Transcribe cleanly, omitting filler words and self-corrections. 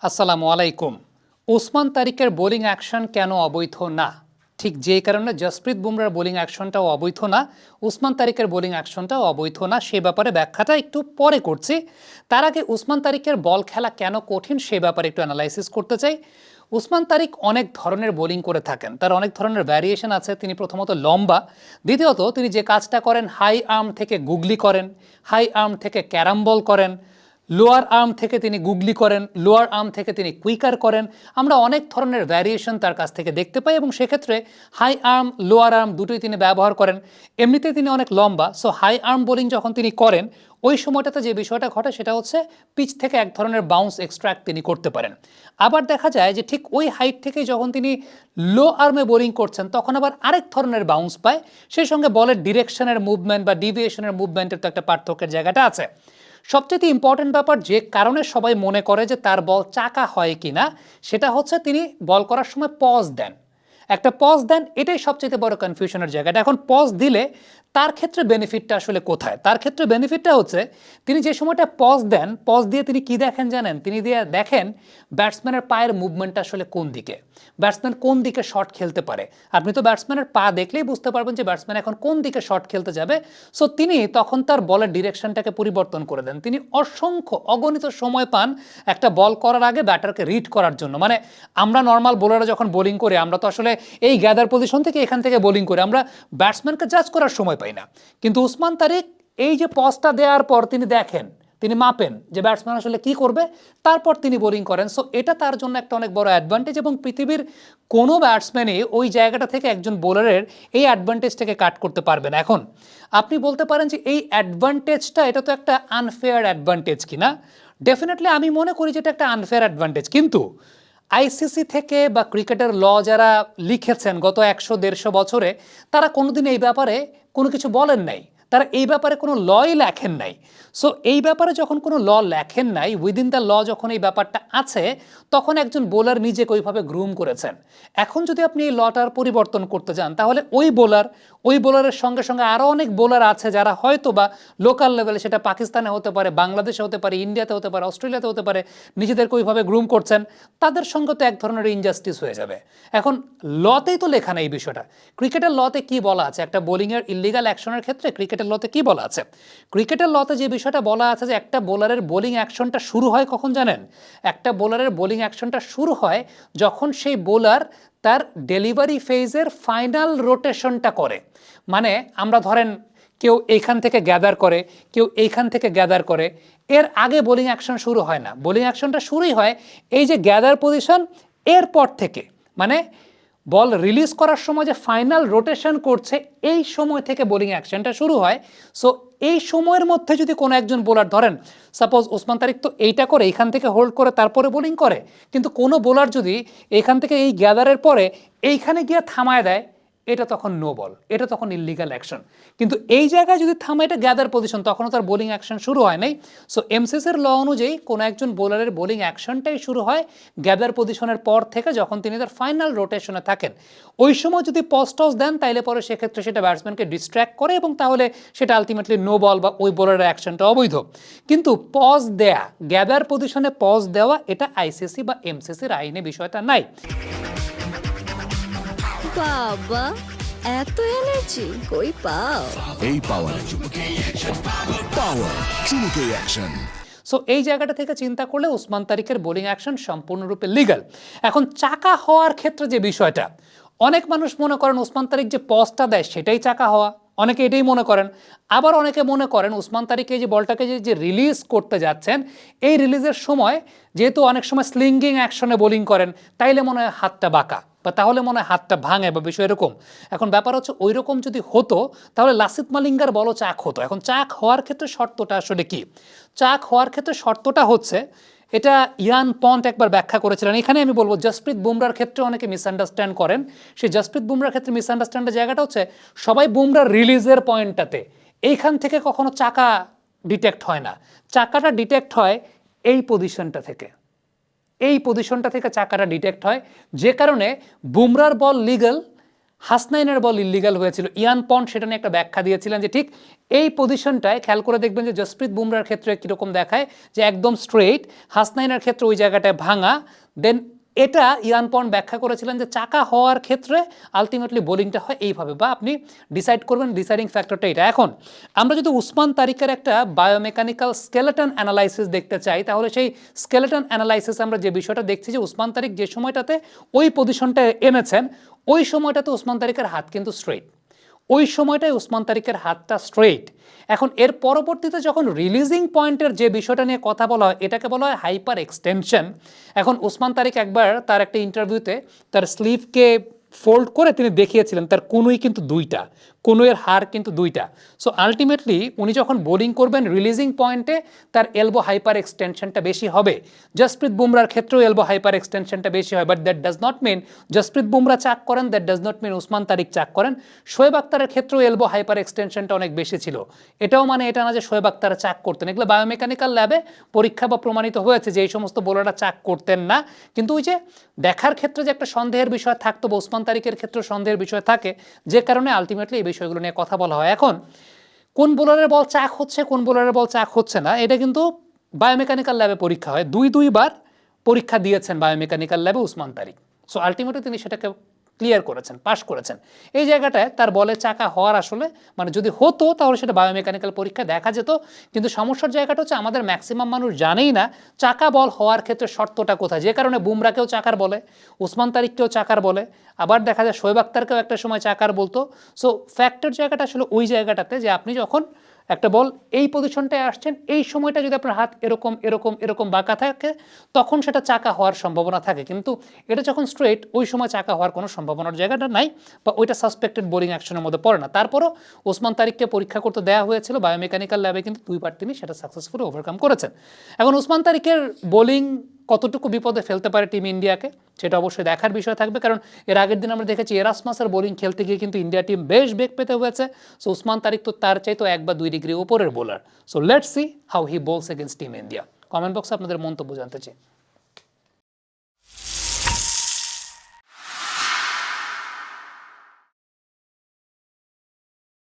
আসসালামু আলাইকুম। Osman তারিকের bowling action কেন অবৈধ না? ঠিক যে কারণে জসপ্রীত বুমরার বোলিং অ্যাকশনটাও অবৈধ না, ওসমান তারিকের বোলিং অ্যাকশনটাও অবৈধ না, সে ব্যাপারে ব্যাখ্যাটা একটু পরে করছি। তার আগে ওসমান তারিকের বল খেলা কেন কঠিন সে ব্যাপারে একটু অ্যানালাইসিস করতে চাই। ওসমান তারিক অনেক ধরনের বোলিং করে থাকেন, তার অনেক ধরনের ভ্যারিয়েশন আছে। তিনি প্রথমত লম্বা, দ্বিতীয়ত তিনি যে কাজটা করেন হাই আর্ম থেকে গুগলি করেন, হাই আর্ম থেকে ক্যারাম বল করেন, লোয়ার আর্ম থেকে তিনি গুগলি করেন, লোয়ার আর্ম থেকে তিনি কুইকার করেন। আমরা অনেক ধরনের ভ্যারিয়েশন তার কাছ থেকে দেখতে পাই এবং সেক্ষেত্রে হাই আর্ম লোয়ার আর্ম দুটোই তিনি ব্যবহার করেন। এমনিতে তিনি অনেক লম্বা, সো হাই আর্ম বোলিং যখন তিনি করেন ওই সময়টাতে যে বিষয়টা ঘটে সেটা হচ্ছে পিচ থেকে এক ধরনের বাউন্স এক্সট্রাক্ট তিনি করতে পারেন। আবার দেখা যায় যে ঠিক ওই হাইট থেকে যখন তিনি লো আর্মে বোলিং করছেন তখন আবার আরেক ধরনের বাউন্স পায়। সেই সঙ্গে বলের ডিরেকশনের মুভমেন্ট বা ডিভিয়েশনের মুভমেন্টের তো একটা পার্থক্যের জায়গাটা আছে। সবচেয়ে ইম্পর্টেন্ট ব্যাপার যে কারণে সবাই মনে করে যে তার বল চাকা হয় কিনা, সেটা হচ্ছে তিনি বল করার সময় পজ দেন, একটা পজ দেন, এটাই সবচেয়ে বড় কনফিউশনের জায়গাটা। এখন পজ দিলে তার ক্ষেত্রে বেনিফিটটা আসলে কোথায়? তার ক্ষেত্রে বেনিফিটটা হচ্ছে তিনি যে সময়টা পজ দেন, পজ দিয়ে তিনি কি দেখেন জানেন? তিনি দিয়ে দেখেন ব্যাটসম্যানের পায়ের মুভমেন্টটা আসলে কোন দিকে, ব্যাটসম্যান কোন দিকে শট খেলতে পারে। আপনি তো ব্যাটসম্যানের পা দেখলেই বুঝতে পারবেন যে ব্যাটসম্যান এখন কোন দিকে শট খেলতে যাবে। সো তিনি তখন তার বলের ডিরেকশনটাকে পরিবর্তন করে দেন। তিনি অসংখ্য অগণিত সময় পান একটা বল করার আগে ব্যাটারকে রিড করার জন্য। মানে আমরা নর্মাল বোলাররা যখন বোলিং করি আমরা তো আসলে এই গ্যাদার পজিশন থেকে এখান থেকে বোলিং করি, আমরা ব্যাটসম্যানকে জাজ করার সময় পাই না। কিন্তু ওসমান তারিক এই যে পজটা দেওয়ার পর তিনি দেখেন, তিনি মাপেন যে ব্যাটসম্যান আসলে কি করবে, তারপর তিনি বোলিং করেন। সো এটা তার জন্য একটা অনেক বড় অ্যাডভান্টেজ এবং পৃথিবীর কোনো ব্যাটসম্যানই ওই জায়গাটা থেকে একজন বোলারের এই অ্যাডভান্টেজটাকে কাট করতে পারবে না। এখন আপনি বলতে পারেন যে এই অ্যাডভান্টেজটা এটা তো একটা আনফেয়ার অ্যাডভান্টেজ কিনা। ডেফিনেটলি আমি মনে করি যে এটা একটা আনফেয়ার অ্যাডভান্টেজ, কিন্তু আইসিসি থেকে বা ক্রিকেটের ল যারা লিখেছেন গত 100-150 বছরে, তারা কোনোদিন এই ব্যাপারে কোনো কিছু বলেন নাই, তারা এই ব্যাপারে কোনো লই লেখেন নাই। সো এই ব্যাপারে যখন কোনো ল লেখেন নাই, উইদিন দ্য ল যখন এই ব্যাপারটা আছে, তখন একজন বোলার নিজেকে ওইভাবে গ্রুম করেছেন। এখন যদি আপনি এই লটার পরিবর্তন করতে যান তাহলে ওই বোলারের সঙ্গে সঙ্গে আরও অনেক বোলার আছে যারা হয়তো বা লোকাল লেভেলে, সেটা পাকিস্তানে হতে পারে, বাংলাদেশে হতে পারে, ইন্ডিয়াতে হতে পারে, অস্ট্রেলিয়াতে হতে পারে, নিজেদেরকে ওইভাবে গ্রুম করছেন, তাদের সঙ্গে তো এক ধরনের ইনজাস্টিস হয়ে যাবে। এখন লতেই তো লেখা নেই এই বিষয়টা। ক্রিকেটের লতে কি বলা আছে একটা বোলিংয়ের ইলিগাল অ্যাকশনের ক্ষেত্রে? ক্রিকেটের লতে কি বলা আছে? ক্রিকেটের লতে যে বিষয়টা বলা আছে যে একটা বোলারের বোলিং অ্যাকশনটা শুরু হয় কখন জানেন? একটা বোলারের বোলিং অ্যাকশনটা শুরু হয় যখন সেই বোলার তার ডেলিভারি ফেজের ফাইনাল রোটেশনটা করে। মানে আমরা ধরেন কেউ এইখান থেকে গ্যাদার করে, কেউ এইখান থেকে গ্যাদার করে, এর আগে বোলিং অ্যাকশন শুরু হয় না। বোলিং অ্যাকশনটা শুরুই হয় এই যে গ্যাদার পজিশন, এরপর থেকে, মানে বল রিলিজ করার সময় যে ফাইনাল রোটেশন করছে এই সময় থেকে বোলিং অ্যাকশনটা শুরু হয়। সো এই সময়ের মধ্যে যদি কোনো একজন বোলার, ধরেন সাপোজ ওসমান তারিক তো এইটা করে এইখান থেকে হোল্ড করে তারপরে বোলিং করে, কিন্তু কোনো বোলার যদি এইখান থেকে এই গ্যাদারের পরে এইখানে গিয়ে থামায় দেয়, এটা তখন নো বল, এটা তখন ইললিগাল অ্যাকশন। কিন্তু এই জায়গায় যদি থামে, এটা গ্যাদার পজিশন, তখনও তার বোলিং অ্যাকশন শুরু হয় নাই। সো এমসিসির ল অনুযায়ী কোনো একজন বোলারের বোলিং অ্যাকশনটাই শুরু হয় গ্যাদার পজিশনের পর থেকে, যখন তিনি তার ফাইনাল রোটেশনে থাকেন। ওই সময় যদি পজ টস দেন তাইলে পরে সেক্ষেত্রে সেটা ব্যাটসম্যানকে ডিস্ট্র্যাক্ট করে এবং তাহলে সেটা আলটিমেটলি নো বল বা ওই বোলারের অ্যাকশনটা অবৈধ। কিন্তু পজ দেয়া, গ্যাদার পজিশনে পজ দেওয়া, এটা আইসিসি বা এমসিসির আইনে বিষয়টা নাই। বাবা, এত এনার্জি কই পাও? এই পাওয়ার চুমুকে অ্যাকশন। সো এই জায়গাটা থেকে চিন্তা করলে ওসমান তারিকের বোলিং অ্যাকশন সম্পূর্ণরূপে লিগ্যাল। এখন চাকা হওয়ার ক্ষেত্রে যে বিষয়টা, অনেক মানুষ মনে করেন ওসমান তারিক যে পজটা দেয় সেটাই চাকা হওয়া, অনেকে এটাই মনে করেন। আবার অনেকে মনে করেন ওসমান তারিক এই যে বলটাকে যে রিলিজ করতে যাচ্ছেন, এই রিলিজের সময় যেহেতু অনেক সময় স্লিঙ্গিং অ্যাকশনে বোলিং করেন, তাইলে মনে হয় হাতটা বাঁকা বা তাহলে মনে হয় হাতটা ভাঙে বা বিষয় এরকম। এখন ব্যাপার হচ্ছে ওই রকম যদি হতো তাহলে লাসিথ মালিঙ্গার বলও চাক হতো। এখন চাক হওয়ার ক্ষেত্রে শর্তটা আসলে কি? চাক হওয়ার ক্ষেত্রে শর্তটা হচ্ছে, এটা ইয়ান পন্ট একবার ব্যাখ্যা করেছিলেন। এখানে আমি বলবো জসপ্রীত বুমরার ক্ষেত্রে অনেকে মিসআন্ডারস্ট্যান্ড করেন। সেই জসপ্রীত বুমরার ক্ষেত্রে মিসআন্ডারস্ট্যান্ডের জায়গাটা হচ্ছে সবাই বুমরার রিলিজের পয়েন্টটাতে এইখান থেকে কখনো চাকা ডিটেক্ট হয় না, চাকাটা ডিটেক্ট হয় এই পজিশনটা থেকে, এই পজিশনটা থেকে চাকাটা ডিটেক্ট হয়, যে কারণে বুমরার বল লিগ্যাল, হাসনাইনের বল ইল্লিগাল হয়েছিল। ইয়ান পন্ড সেটা নিয়ে একটা ব্যাখ্যা দিয়েছিলেন যে ঠিক এই পজিশনটায় খেয়াল করে দেখবেন যে জসপ্রীত বুমরার ক্ষেত্রে কীরকম দেখায় যে একদম স্ট্রেইট, হাসনাইনের ক্ষেত্রে ওই জায়গাটায় ভাঙা। দেন এটা ইয়ান পন্ড ব্যাখ্যা করেছিলেন যে চাকা হওয়ার ক্ষেত্রে আলটিমেটলি বোলিংটা হয় এইভাবে, বা আপনি ডিসাইড করবেন ডিসাইডিং ফ্যাক্টরটা এটা। এখন আমরা যদি উসমান তারিকের একটা বায়োমেকানিক্যাল স্কেলেটন অ্যানালাইসিস দেখতে চাই, তাহলে সেই স্কেলেটন অ্যানালাইসিস আমরা যে বিষয়টা দেখছি যে উসমান তারিক যে সময়টাতে ওই পজিশনটা এনেছেন ওই সময়টাতে উসমান তারিকের হাত কিন্তু স্ট্রেইট, ওই সময়টায় উসমান তারিকের হাতটা স্ট্রেইট। এখন এর পরবর্তীতে যখন রিলিজিং পয়েন্টের যে বিষয়টা নিয়ে কথা বলা হয় এটাকে বলা হয় হাইপার এক্সটেনশন। এখন উসমান তারিক একবার তার একটা ইন্টারভিউতে তার স্লিভকে ফোল্ড করে তিনি দেখিয়েছিলেন তার কনুই কিন্তু দুইটা, কনুইয়ের হার কিন্তু দুইটা। সো আলটিমেটলি উনি যখন বোলিং করবেন রিলিজিং পয়েন্টে তার এলবো হাইপার এক্সটেনশনটা বেশি হবে। জসপ্রীত বুমরার ক্ষেত্রেও এলবো হাইপার এক্সটেনশনটা বেশি হয়, but that does not mean Jasprit Bumrah chuck করেন, that does not mean Usman Tariq chuck করেন। শোয়েব আক্তারের ক্ষেত্রেও এলবো হাইপার এক্সটেনশনটা অনেক বেশি ছিল। এটাও মানে এটা না যে শোয়েব আক্তার চাক করতেন, এগুলো বায়োমেকানিক্যাল ল্যাবে পরীক্ষা বা প্রমাণিত হয়েছে যে এই সমস্ত বোলাররা চাক করতেন না। কিন্তু ওই যে দেখার ক্ষেত্রে যে একটা সন্দেহের বিষয় থাকতো বা উসমান তারিকের ক্ষেত্রে সন্দেহের বিষয় থাকে, যে কারণে আলটিমেটলি এই বিষয়গুলো নিয়ে কথা বলা হয়। এখন কোন বোলারের বল চাক হচ্ছে কোন বোলারের বল চাক হচ্ছে না এটা কিন্তু বায়োমেকানিক্যাল ল্যাবে পরীক্ষা হয়। দুইবার পরীক্ষা দিয়েছেন বায়োমেকানিক্যাল ল্যাবে উসমান তারিক। সো আলটিমেটলি তিনি সেটাকে ক্লিয়ার করেছেন, পাশ করেছেন। এই জায়গাটায় তার বলে চাকা হওয়ার আসলে মানে যদি হতো তাহলে সেটা বায়োমেকানিক্যাল পরীক্ষা দেখা যেত। কিন্তু সমস্যার জায়গাটা হচ্ছে আমাদের ম্যাক্সিমাম মানুষ জানেই না চাকা বল হওয়ার ক্ষেত্রে শর্তটা কোথায়, যে কারণে বুমরাকেও চাকার বলে, উসমান তারিককেও চাকার বলে, আবার দেখা যায় শোয়েব আক্তারকেও একটা সময় চাকার বলতো। সো ফ্যাক্টর জায়গাটা আসলে ওই জায়গাটাতে যে আপনি যখন একটা বল এই পজিশনটায় আসছেন এই সময়টা যদি আপনার হাত এরকম এরকম এরকম বাঁকা থাকে তখন সেটা চাকা হওয়ার সম্ভাবনা থাকে। কিন্তু এটা যখন স্ট্রেট ওই সময় চাকা হওয়ার কোনো সম্ভাবনার জায়গাটা নাই, বা ওইটা সাসপেক্টেড বোলিং অ্যাকশনের মধ্যে পড়ে না। তারপরও ওসমান তারিককে পরীক্ষা করতে দেওয়া হয়েছিল বায়োমেকানিক্যাল ল্যাবে, কিন্তু দুইবার তিনি সেটা সাকসেসফুলি ওভারকাম করেছেন। এখন ওসমান তারিকের বোলিং কতটুকু বিপদে ফেলতে পারে টিম ইন্ডিয়াকে সেটা অবশ্যই দেখার বিষয় থাকবে, কারণ এর আগের দিন আমরা দেখেছি এরাসমাসের বোলিং খেলতে গিয়ে কিন্তু ইন্ডিয়া টিম বেশ বেগ পেতে হয়েছে। সো উসমান তারিক তো তার চাইতো 1 বা 2 ডিগ্রি উপরের bowler. So let's see how he bowls against team India. Comment বক্সে আপনাদের মন্তব্য জানতে চাই।